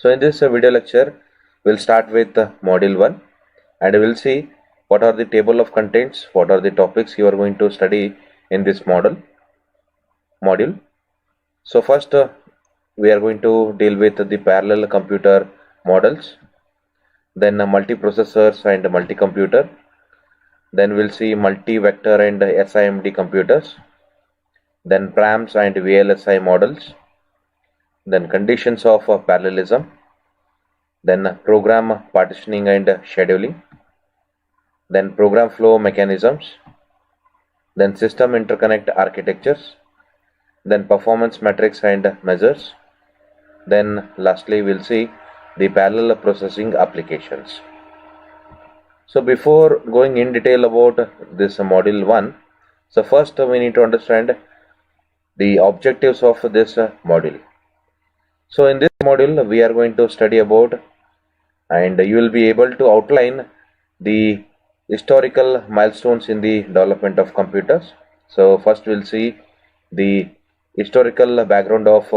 So in this video lecture, we'll start with module 1 and we'll see what are the table of contents, what are the topics you are going to study in this module. So first we are going to deal with the parallel computer models, then multiprocessors and multi-computer, then we'll see multi-vector and SIMD computers, then PRAMs and VLSI models, then conditions of parallelism, then program partitioning and scheduling, then program flow mechanisms, then system interconnect architectures, then performance metrics and measures, then lastly we'll see the parallel processing applications. So before going in detail about this module 1, so first we need to understand the objectives of this module. So in this module we are going to study about, and you will be able to outline the historical milestones in the development of computers. So first we'll see the historical background of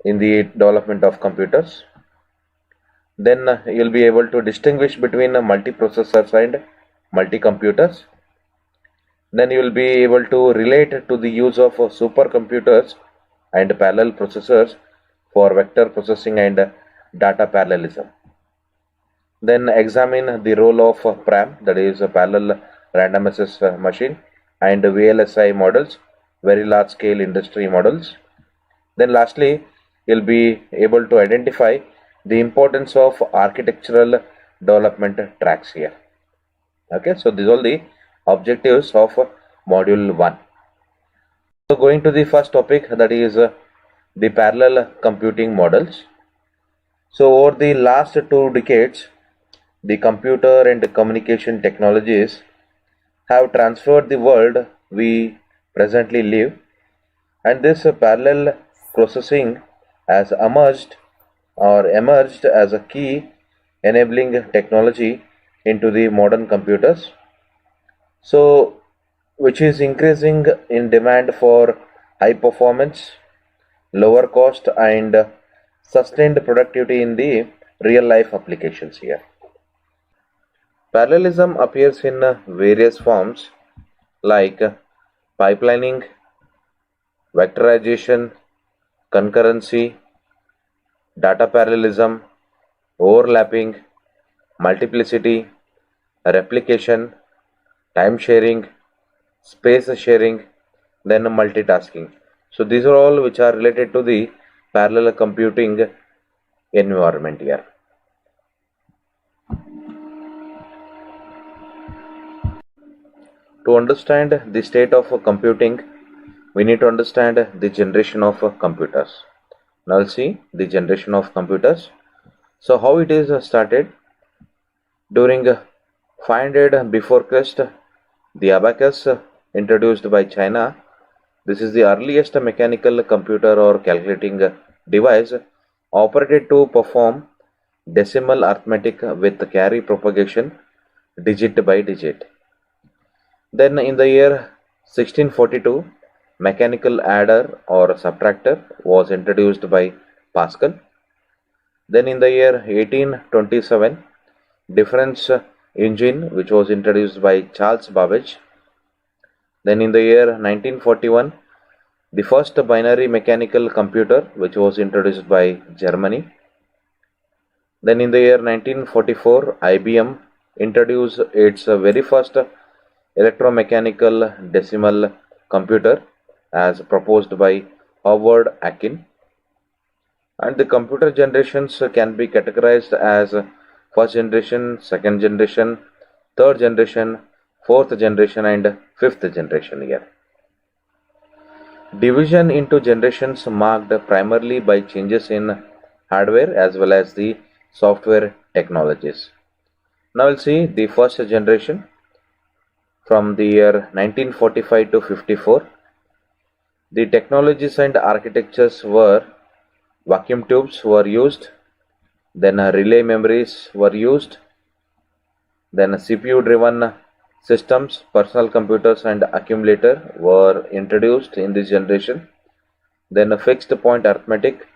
in the development of computers. Then you'll be able to distinguish between multiprocessors and multi-computers. Then you will be able to relate to the use of supercomputers and parallel processors for vector processing and data parallelism. Then examine the role of PRAM, that is a parallel random access machine, and VLSI models, very large scale industry models. Then lastly, you'll be able to identify the importance of architectural development tracks here. Okay, so these are the objectives of module 1. So going to the first topic, that is the parallel computing models. So over the last 2 decades, the computer and communication technologies have transformed the world we presently live, and this parallel processing has emerged as a key enabling technology into the modern computers, so which is increasing in demand for high performance, lower cost and sustained productivity in the real life applications here. Parallelism appears in various forms like pipelining, vectorization, concurrency, data parallelism, overlapping, multiplicity, replication, time sharing, space sharing, then multitasking. So these are all which are related to the parallel computing environment here. To understand the state of computing, we need to understand the generation of computers. Now we'll see the generation of computers. So how it is started? During 500 before Christ, the abacus introduced by China. This is the earliest mechanical computer or calculating device operated to perform decimal arithmetic with carry propagation digit by digit. Then in the year 1642, mechanical adder or subtractor was introduced by Pascal. Then in the year 1827, difference engine which was introduced by Charles Babbage. Then in the year 1941, the first binary mechanical computer which was introduced by Germany. Then in the year 1944, IBM introduced its very first electromechanical decimal computer as proposed by Howard Aiken. And the computer generations can be categorized as first generation, second generation, third generation, fourth generation and fifth generation here. Division into generations marked primarily by changes in hardware as well as the software technologies. Now we'll see the first generation from the year 1945 to 54. The technologies and architectures were vacuum tubes were used, then relay memories were used, then CPU driven systems, personal computers and accumulator were introduced in this generation, then a fixed point arithmetic,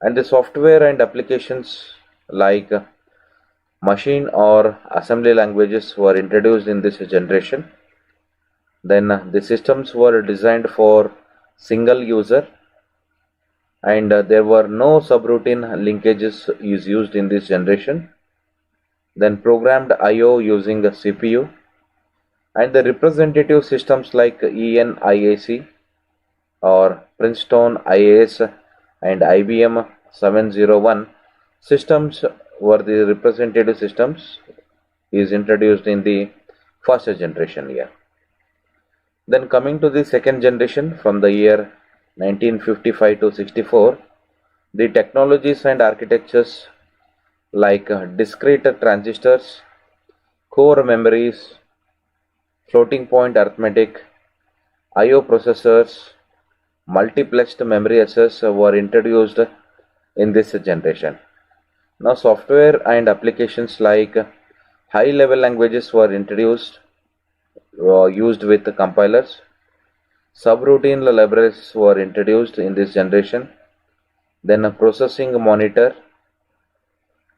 And the software and applications like machine or assembly languages were introduced in this generation. Then the systems were designed for single user, and there were no subroutine linkages is used in this generation. Then programmed I/O using the CPU, and the representative systems like ENIAC or Princeton IAS and IBM 701 systems were the representative systems is introduced in the first generation year. Then coming to the second generation from the year 1955 to 64, the technologies and architectures like discrete transistors, core memories, floating point arithmetic, I/O processors, multiplexed memory access were introduced in this generation. Now software and applications like high level languages were introduced used with compilers. Subroutine libraries were introduced in this generation. Then a processing monitor.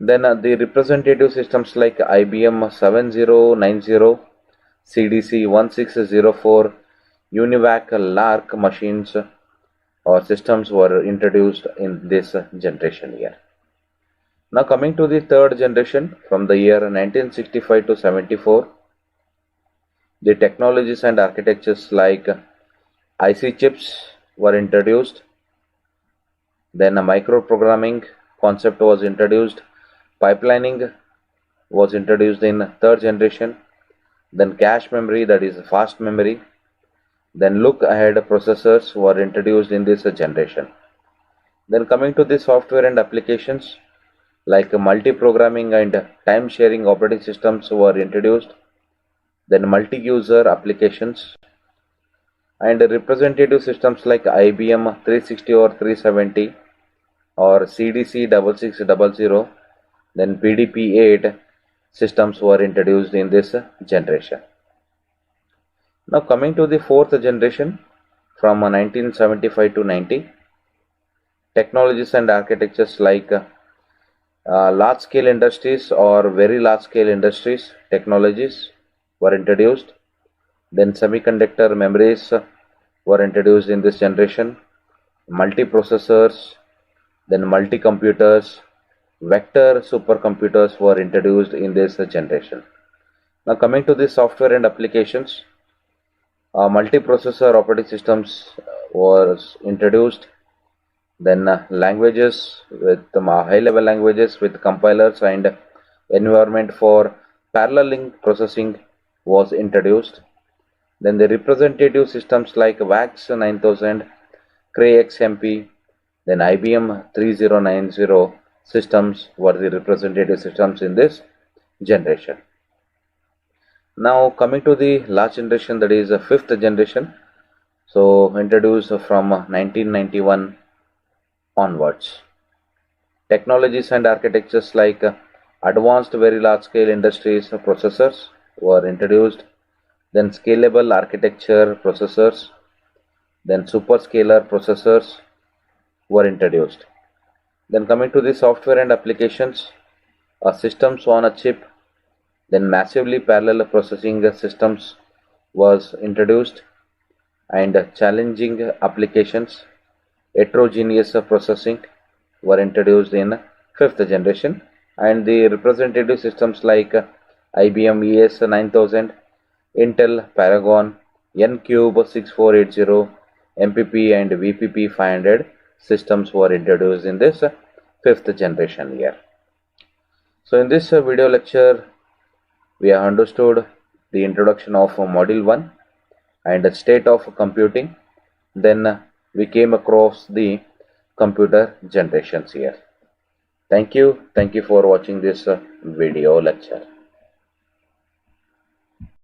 Then the representative systems like IBM 7090, CDC 1604, UNIVAC, LARC machines or systems were introduced in this generation year. Now coming to the third generation from the year 1965 to 74, the technologies and architectures like IC chips were introduced. Then a microprogramming concept was introduced. Pipelining was introduced in third generation. Then cache memory, that is fast memory. Then look ahead processors were introduced in this generation. Then coming to the software and applications like multi-programming and time sharing operating systems were introduced. Then multi-user applications and representative systems like IBM 360 or 370 or CDC 6600, then PDP-8 systems were introduced in this generation. Now coming to the fourth generation from 1975 to 90, technologies and architectures like large scale industries or very large scale industries technologies were introduced. Then semiconductor memories were introduced in this generation, multiprocessors, then multi-computers, vector supercomputers were introduced in this generation. Now coming to the software and applications, multiprocessor operating systems was introduced. Then languages with high level languages with compilers and environment for paralleling processing was introduced. Then the representative systems like VAX 9000, Cray XMP, then IBM 3090 systems were the representative systems in this generation. Now coming to the last generation, that is the fifth generation, so introduced from 1991 onwards. Technologies and architectures like advanced very large scale industries processors were introduced. Then scalable architecture processors, then superscalar processors were introduced. Then coming to the software and applications, systems on a chip, then massively parallel processing systems was introduced, and challenging applications, heterogeneous processing were introduced in fifth generation, and the representative systems like IBM ES 9000, Intel Paragon, N-Cube 6480, MPP and VPP 500 systems were introduced in this fifth generation year. So in this video lecture, we have understood the introduction of module 1 and the state of computing. Then we came across the computer generations here. Thank you for watching this video lecture.